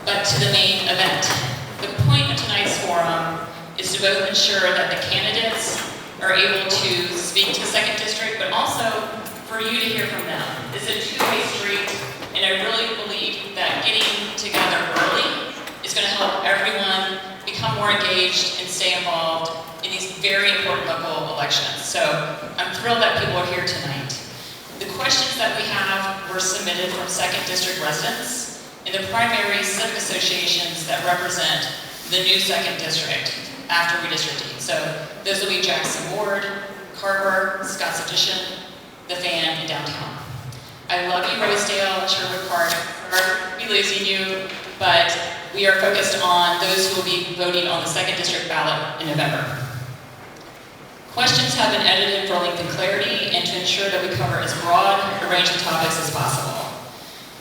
But to the main event. The point of tonight's forum is to both ensure that the candidates are able to speak to the second district, but also for you to hear from them. It's a two-way street, and I really believe that getting together early is going to help everyone become more engaged and stay involved in these very important local elections. So I'm thrilled that people are here tonight. The questions that we have were submitted from second district residents and the primary civic associations that represent the new second district after redistricting. So those will be Jackson Ward, Carver, Scott's Addition, The Fan, and Downtown. I love you, Rosedale, Sherwood Park. We losing you, but we are focused on those who will be voting on the second district ballot in November. Questions have been edited for length and clarity and to ensure that we cover as broad a range of topics as possible.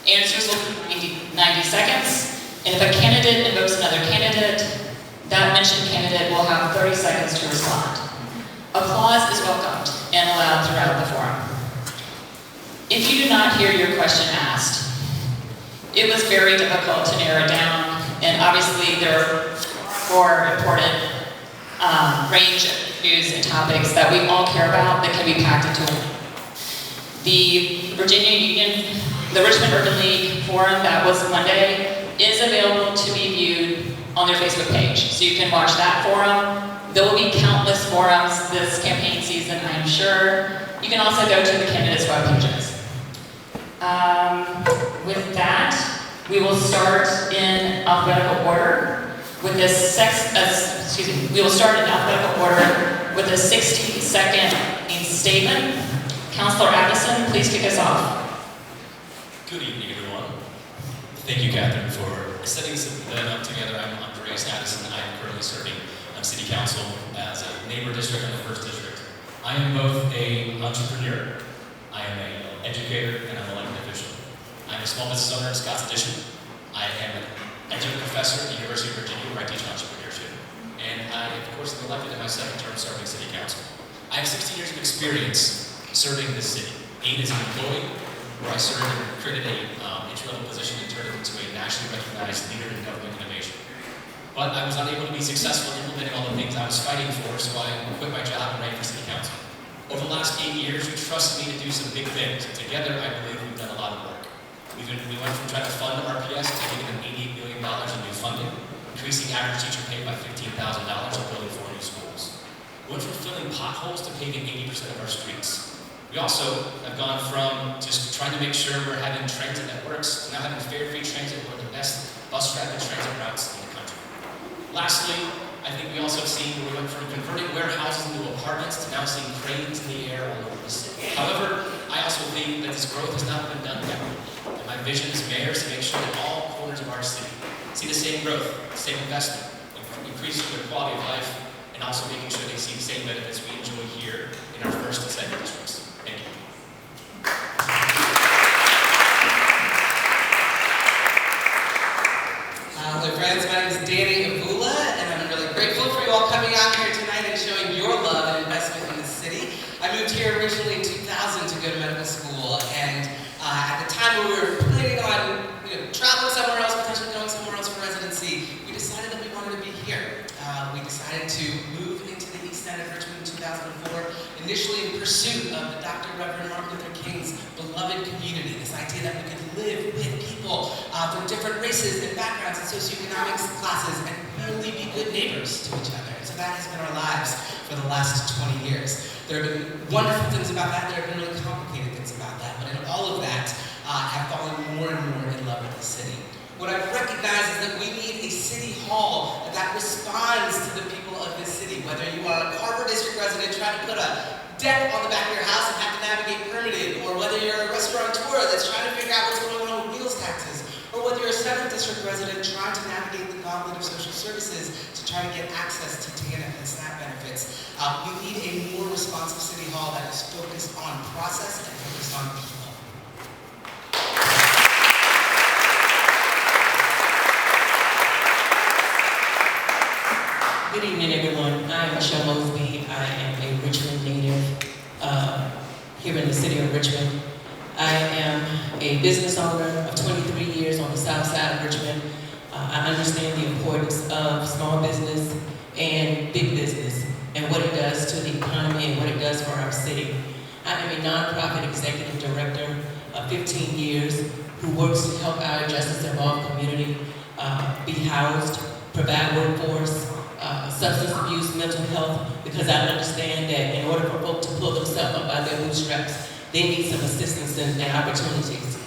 Answers will be 90 seconds, and if a candidate invokes another candidate, that mentioned candidate will have 30 seconds to respond. Applause is welcomed and allowed throughout the forum. If you do not hear your question asked, it was very difficult to narrow down, and obviously there are four important range of issues and topics that we all care about that can be packed into one. The Virginia Union, the Richmond Urban League forum that was Monday is available to be viewed on their Facebook page. So you can watch that forum. There will be countless forums this campaign season, I'm sure. You can also go to the candidates' web pages. With that, we will start in alphabetical order with this we will start in alphabetical order with a 60-second statement. Councilor Addison, please kick us off. Good evening, everyone. Thank you, Catherine, for setting this event up together. I'm Andreas Addison. I am currently serving on City Council as a neighbor district in the 1st District. I am both an entrepreneur, I am an educator, and I'm an elected official. I'm a small business owner at Scott's Addition. I am an adjunct professor at the University of Virginia where I teach entrepreneurship. And I, of course, am elected in my 2nd term serving City Council. I have 16 years of experience serving this city. 8 as an employee, where I served and created a entry-level position and turned it into a nationally recognized leader in government innovation. But I was unable to be successful in implementing all the things I was fighting for, so I quit my job and ran for City Council. Over the last 8 years, you trusted me to do some big things. And together, I believe we've done a lot of work. We went from trying to fund RPS to giving them $88 million in new funding, increasing average teacher pay by $15,000 and building 4 new schools. We went from filling potholes to paving 80% of our streets. We also have gone from just trying to make sure we're having transit that works to now having fare free transit, one of the best bus rapid transit routes in the country. Lastly, I think we also have seen where we went from converting warehouses into apartments to now seeing cranes in the air all over the city. However, I also think that this growth has not been done yet. And my vision as mayor is to make sure that all corners of our city see the same growth, the same investment, increasing their quality of life, and also making sure they see the same benefits we enjoy here in our 1st and 2nd districts. Thank you. Hello friends, my name is Danny Avula, and I'm really grateful for you all coming out here tonight and showing your love and investment in the city. I moved here originally in 2000 to go to medical school, and at the time when we were planning on traveling somewhere else, potentially going somewhere else for residency, we decided that we wanted to be here. We decided to move into the east end of Richmond in 2004, initially in pursuit of the Dr. Reverend Martin Luther King's beloved community, this idea that we could live with people from different races and backgrounds and socioeconomic classes and really be good neighbors to each other. So that has been our lives for the last 20 years. There have been wonderful things about that, there have been really complicated things about that, but in all of that, have fallen more and more in love with the city. What I've recognized is that we need a city hall that responds to the people of this city. Whether you are a Carver District resident trying to put a deck on the back of your house and have to navigate permitting, or whether you're a restaurateur that's trying to figure out what's going on with meals taxes, or whether you're a 7th District resident trying to navigate the gauntlet of social services to try to get access to TANF and SNAP benefits. We need a more responsive city hall that is focused on process and focused on people. Good evening, everyone. I am Michelle Mosby. I am a Richmond native here in the city of Richmond. I am a business owner of 23 years on the south side of Richmond. understand the importance of small business and big business and what it does to the economy and what it does for our city. I am a nonprofit executive director of 15 years who works to help our justice-involved community be housed, provide workforce, substance abuse, mental health, because I understand that in order for folks to pull themselves up by their bootstraps, they need some assistance and opportunities.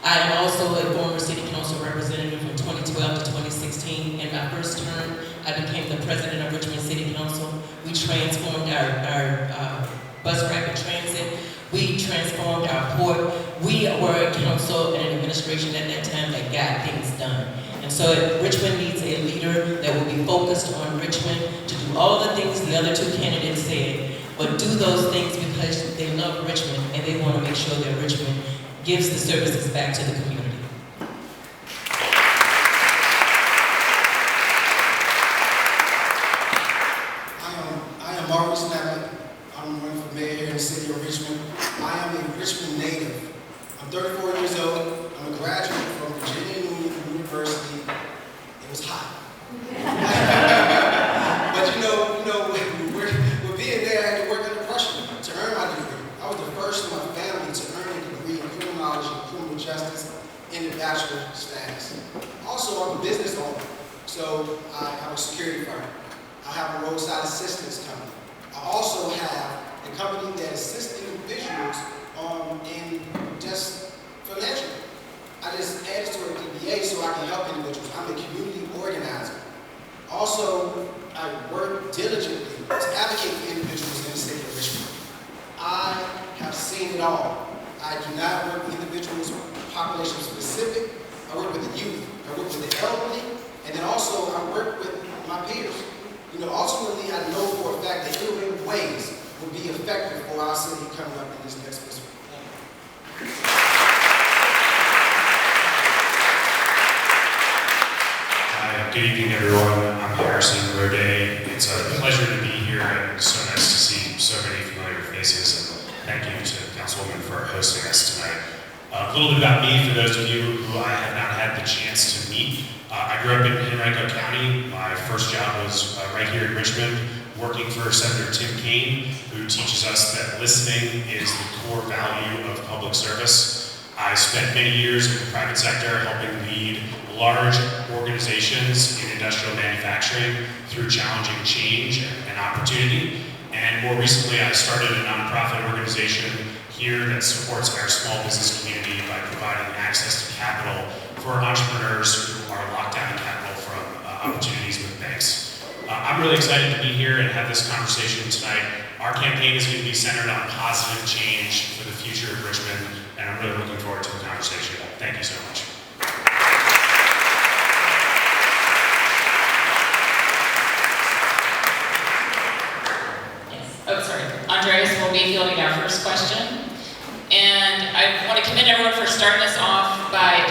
I am also a former city council representative from 2012 to 2016. In my first term, I became the president of Richmond City Council. We transformed our bus rapid transit. We transformed our port. We were a council and an administration at that time that got things done. And so Richmond needs a leader that will be focused on Richmond to do all the things the other two candidates said, but do those things because they love Richmond and they want to make sure that Richmond gives the services back to the community. I am Maurice Navin. I'm running for mayor here in the city of Richmond. I am a Richmond native. I'm 34 years old. I'm a graduate from Virginia University. It was hot. But with being there, I had to work under pressure to earn my degree. I was the first in my family to earn a degree in criminology and criminal justice in the bachelor status. Also, I'm a business owner, so I have a security firm. I have a roadside assistance company. I also have a company that assists individuals in just financially. I just added to a DBA so I can help individuals. I'm a community organizer. Also, I work diligently to advocate for individuals in the city of Richmond. I have seen it all. I do not work with individuals population specific. I work with the youth. I work with the elderly. And then also I work with my peers. Ultimately, I know for a fact that innovative ways will be effective for our city coming up in this next fiscal year. Hi, good evening, everyone. I'm Harrison Roday. It's a pleasure to be here, and it's so nice to see so many familiar faces. And thank you to Councilwoman for hosting us tonight. A little bit about me, for those of you who I have not had the chance to meet. I grew up in Henrico County. My first job was right here in Richmond, working for Senator Tim Kaine, who teaches us that listening is the core value of public service. I spent many years in the private sector helping lead large organizations in industrial manufacturing through challenging change and opportunity. And more recently, I started a nonprofit organization here that supports our small business community by providing access to capital for entrepreneurs who are locked down in capital from opportunities with banks. I'm really excited to be here and have this conversation tonight. Our campaign is going to be centered on positive change for the future of Richmond, and I'm really looking forward to the conversation. Thank you so much. Andres will be fielding our first question. And I want to commend everyone for starting us off by